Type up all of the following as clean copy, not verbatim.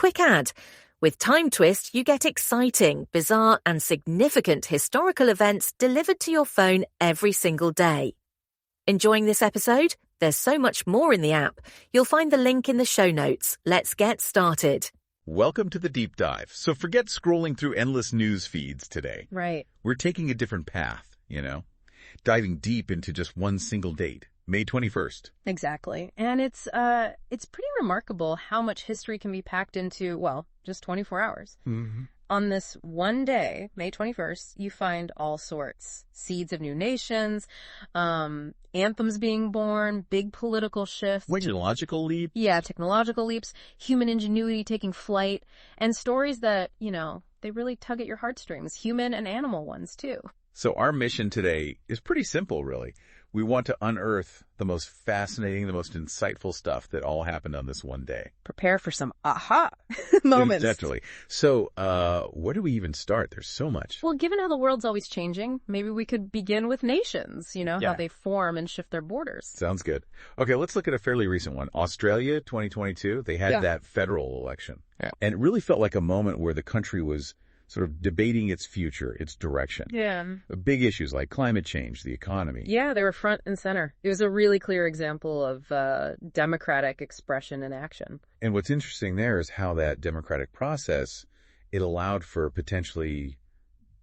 quick ad. With Time Twist, you get exciting, bizarre, and significant historical events delivered to your phone every single day. Enjoying this episode? There's so much more in the app. You'll find the link in the show notes. Let's get started. Welcome to the deep dive. So forget scrolling through endless news feeds today. Right. We're taking a different path, diving deep into just one single date, May 21st. Exactly. And it's pretty remarkable how much history can be packed into, just 24 hours. Mm-hmm. On this one day, May 21st, you find all sorts. Seeds of new nations, anthems being born, big political shifts. Technological leap? Yeah, technological leaps, human ingenuity taking flight, and stories that, they really tug at your heartstrings, human and animal ones too. So our mission today is pretty simple, really. We want to unearth the most fascinating, the most insightful stuff that all happened on this one day. Prepare for some aha moments. Definitely. So where do we even start? There's so much. Well, given how the world's always changing, maybe we could begin with nations, how they form and shift their borders. Sounds good. Okay, let's look at a fairly recent one. Australia, 2022, they had that federal election. Yeah. And it really felt like a moment where the country was sort of debating its future, its direction. Yeah. Big issues like climate change, the economy. Yeah, they were front and center. It was a really clear example of democratic expression in action. And what's interesting there is how that democratic process, it allowed for potentially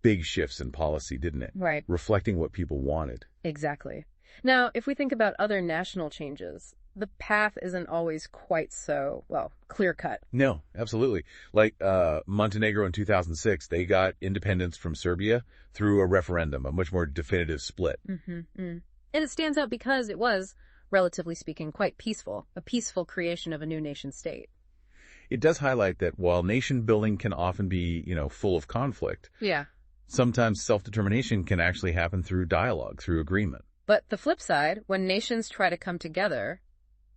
big shifts in policy, didn't it? Right. Reflecting what people wanted. Exactly. Now, if we think about other national changes, the path isn't always quite so, clear-cut. No, absolutely. Like Montenegro in 2006, they got independence from Serbia through a referendum, a much more definitive split. Mm-hmm. And it stands out because it was, relatively speaking, quite peaceful, a peaceful creation of a new nation-state. It does highlight that while nation-building can often be, full of conflict, sometimes self-determination can actually happen through dialogue, through agreement. But the flip side, when nations try to come together,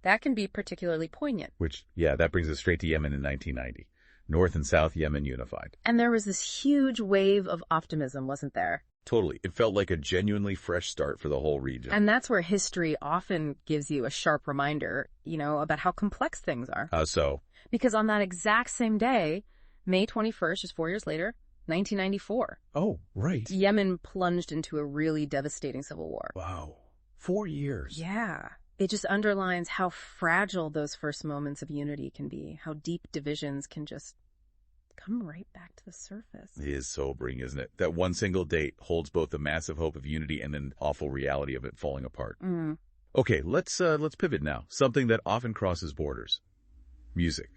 that can be particularly poignant. That brings us straight to Yemen in 1990. North and South Yemen unified. And there was this huge wave of optimism, wasn't there? Totally. It felt like a genuinely fresh start for the whole region. And that's where history often gives you a sharp reminder, about how complex things are. How so? Because on that exact same day, May 21st, just 4 years later, 1994. Oh, right. Yemen plunged into a really devastating civil war. Wow. 4 years. Yeah. It just underlines how fragile those first moments of unity can be, how deep divisions can just come right back to the surface. It is sobering, isn't it? That one single date holds both the massive hope of unity and the awful reality of it falling apart. Mm. Okay, let's pivot now. Something that often crosses borders. Music.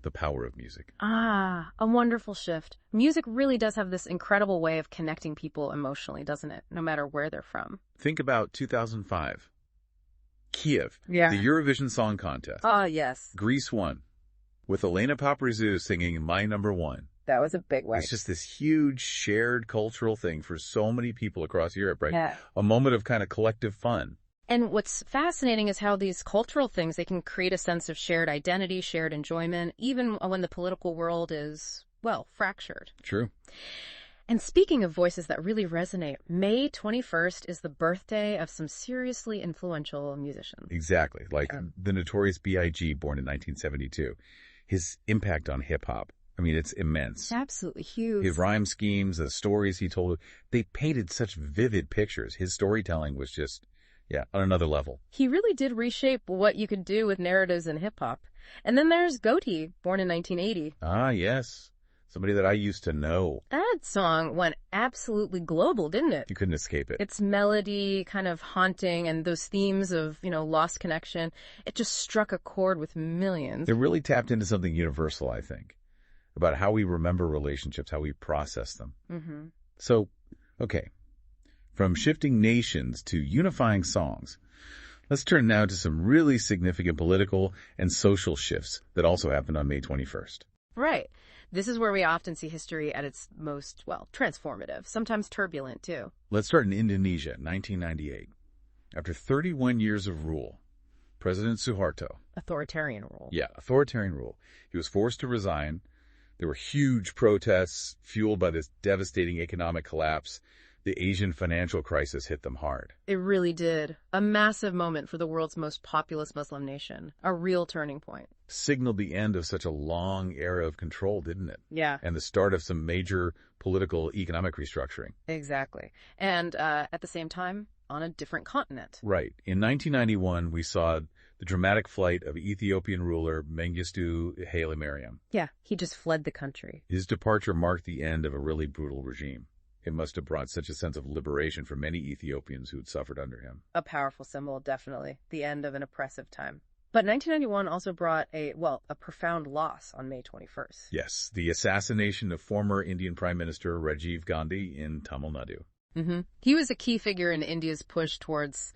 The power of music. A wonderful shift. Music really does have this incredible way of connecting people emotionally, doesn't it? No matter where they're from. Think about 2005. Kiev, the Eurovision Song Contest. Oh, yes. Greece won, with Elena Paparizou singing My Number One. That was a big one. It's just this huge shared cultural thing for so many people across Europe, right? Yeah. A moment of kind of collective fun. And what's fascinating is how these cultural things, they can create a sense of shared identity, shared enjoyment, even when the political world is, fractured. True. And speaking of voices that really resonate, May 21st is the birthday of some seriously influential musicians. Exactly. Like the Notorious B.I.G., born in 1972. His impact on hip-hop, it's immense. Absolutely huge. His rhyme schemes, the stories he told, they painted such vivid pictures. His storytelling was just, on another level. He really did reshape what you could do with narratives in hip-hop. And then there's Ghoti, born in 1980. Ah, yes. Somebody that I used to know. That song went absolutely global, didn't it? You couldn't escape it. Its melody kind of haunting and those themes of, lost connection, it just struck a chord with millions. It really tapped into something universal, I think, about how we remember relationships, how we process them. Mm-hmm. So, okay, from shifting nations to unifying songs, let's turn now to some really significant political and social shifts that also happened on May 21st. Right. This is where we often see history at its most, transformative, sometimes turbulent, too. Let's start in Indonesia, 1998. After 31 years of rule, President Suharto... Authoritarian rule. Yeah, authoritarian rule. He was forced to resign. There were huge protests fueled by this devastating economic collapse. The Asian financial crisis hit them hard. It really did. A massive moment for the world's most populous Muslim nation. A real turning point. Signaled the end of such a long era of control, didn't it? Yeah. And the start of some major political, economic restructuring. Exactly. And at the same time, on a different continent. Right. In 1991, we saw the dramatic flight of Ethiopian ruler Mengistu Haile Mariam. Yeah, he just fled the country. His departure marked the end of a really brutal regime. It must have brought such a sense of liberation for many Ethiopians who had suffered under him. A powerful symbol, definitely. The end of an oppressive time. But 1991 also brought a profound loss on May 21st. Yes, the assassination of former Indian Prime Minister Rajiv Gandhi in Tamil Nadu. Mm-hmm. He was a key figure in India's push towards,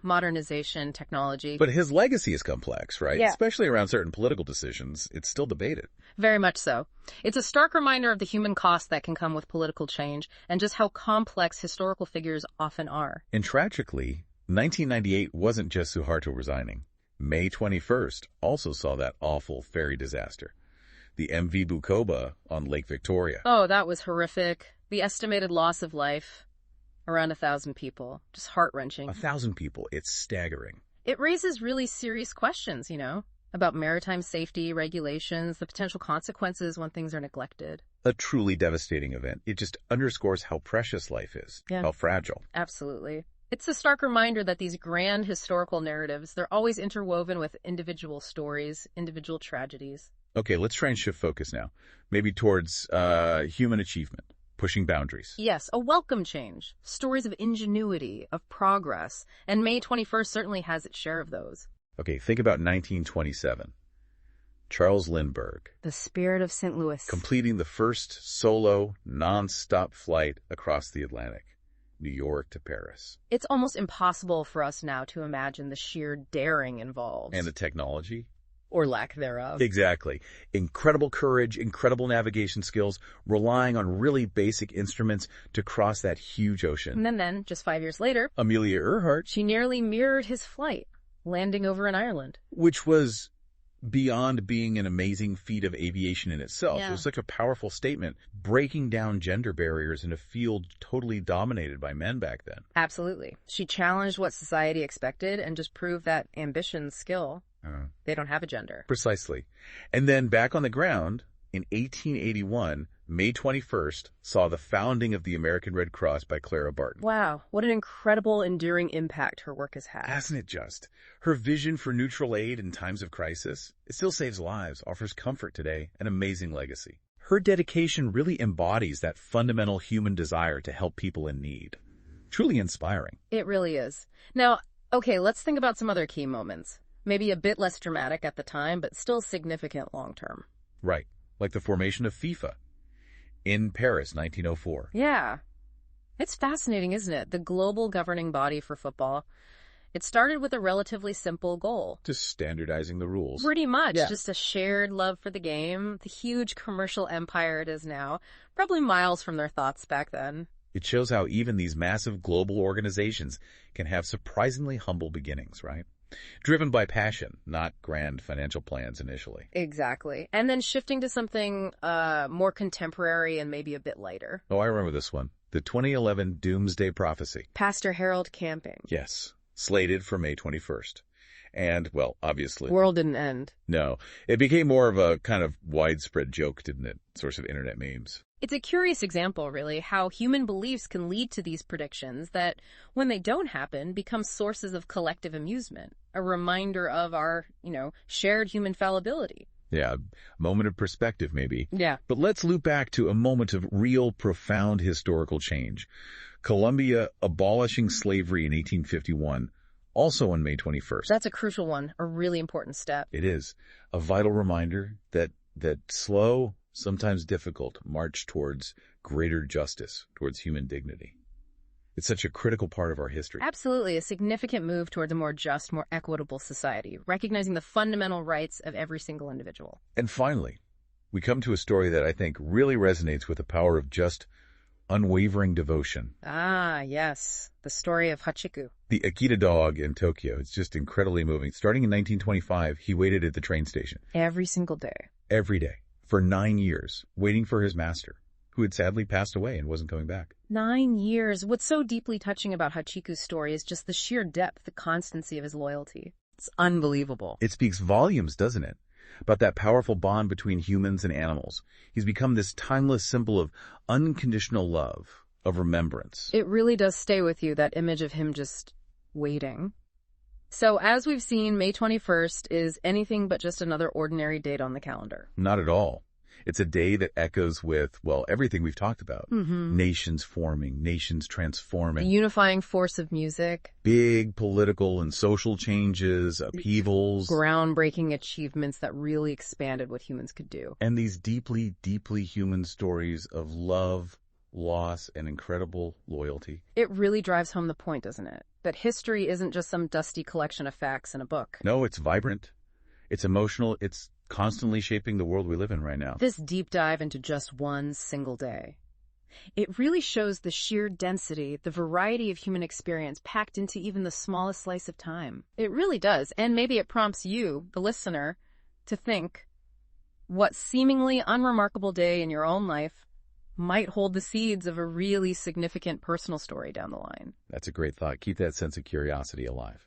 modernization, technology. But his legacy is complex, right? Yeah. Especially around certain political decisions. It's still debated. Very much so. It's a stark reminder of the human cost that can come with political change and just how complex historical figures often are. And tragically, 1998 wasn't just Suharto resigning. May 21st also saw that awful ferry disaster. The MV Bukoba on Lake Victoria. Oh, that was horrific. The estimated loss of life, around 1,000 people. Just heart-wrenching. 1,000 people. It's staggering. It raises really serious questions, about maritime safety, regulations, the potential consequences when things are neglected. A truly devastating event. It just underscores how precious life is, how fragile. Absolutely. It's a stark reminder that these grand historical narratives, they're always interwoven with individual stories, individual tragedies. Okay, let's try and shift focus now. Maybe towards human achievement, pushing boundaries. Yes, a welcome change. Stories of ingenuity, of progress. And May 21st certainly has its share of those. Okay, think about 1927. Charles Lindbergh. The Spirit of St. Louis. Completing the first solo, non-stop flight across the Atlantic. New York to Paris. It's almost impossible for us now to imagine the sheer daring involved. And the technology? Or lack thereof. Exactly. Incredible courage, incredible navigation skills, relying on really basic instruments to cross that huge ocean. And then, just 5 years later, Amelia Earhart. She nearly mirrored his flight, landing over in Ireland. Which was beyond being an amazing feat of aviation in itself. Yeah. It was such a powerful statement, breaking down gender barriers in a field totally dominated by men back then. Absolutely. She challenged what society expected and just proved that ambition, skill, they don't have a gender. Precisely. And then back on the ground, in 1881, May 21st, saw the founding of the American Red Cross by Clara Barton. Wow, what an incredible, enduring impact her work has had. Hasn't it just? Her vision for neutral aid in times of crisis, it still saves lives, offers comfort today, an amazing legacy. Her dedication really embodies that fundamental human desire to help people in need. Truly inspiring. It really is. Now, okay, let's think about some other key moments. Maybe a bit less dramatic at the time, but still significant long-term. Right, like the formation of FIFA in Paris, 1904. Yeah. It's fascinating, isn't it? The global governing body for football. It started with a relatively simple goal. Just standardizing the rules. Pretty much. Yeah. Just a shared love for the game. The huge commercial empire it is now. Probably miles from their thoughts back then. It shows how even these massive global organizations can have surprisingly humble beginnings, right? Driven by passion, not grand financial plans initially. Exactly. And then shifting to something more contemporary and maybe a bit lighter. Oh, I remember this one. The 2011 Doomsday Prophecy. Pastor Harold Camping. Yes. Slated for May 21st. And, well, obviously... World didn't end. No. It became more of a kind of widespread joke, didn't it? Source of internet memes. It's a curious example, really, how human beliefs can lead to these predictions that, when they don't happen, become sources of collective amusement, a reminder of our, shared human fallibility. Yeah, a moment of perspective, maybe. Yeah. But let's loop back to a moment of real, profound historical change. Colombia abolishing slavery in 1851, also on May 21st. That's a crucial one, a really important step. It is. A vital reminder that slow, sometimes difficult, march towards greater justice, towards human dignity. It's such a critical part of our history. Absolutely. A significant move towards a more just, more equitable society, recognizing the fundamental rights of every single individual. And finally, we come to a story that I think really resonates with the power of just unwavering devotion. Ah, yes. The story of Hachiku. The Akita dog in Tokyo. It's just incredibly moving. Starting in 1925, he waited at the train station. Every single day. Every day. For 9 years, waiting for his master, who had sadly passed away and wasn't coming back. 9 years. What's so deeply touching about Hachiku's story is just the sheer depth, the constancy of his loyalty. It's unbelievable. It speaks volumes, doesn't it? About that powerful bond between humans and animals. He's become this timeless symbol of unconditional love, of remembrance. It really does stay with you, that image of him just waiting. So as we've seen, May 21st is anything but just another ordinary date on the calendar. Not at all. It's a day that echoes with, well, everything we've talked about. Nations forming, nations The transforming, unifying force of music, big political and social changes, upheavals, groundbreaking achievements that really expanded what humans could do. and these deeply, deeply human stories of love, loss, and incredible loyalty. It really drives home the point, doesn't it? That history isn't just some dusty collection of facts in a book. No, it's vibrant. It's emotional. It's constantly shaping the world we live in right now. This deep dive into just one single day. It really shows the sheer density, the variety of human experience packed into even the smallest slice of time. It really does. And maybe it prompts you, the listener, to think what seemingly unremarkable day in your own life might hold the seeds of a really significant personal story down the line. That's a great thought. Keep that sense of curiosity alive.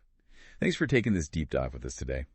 Thanks for taking this deep dive with us today.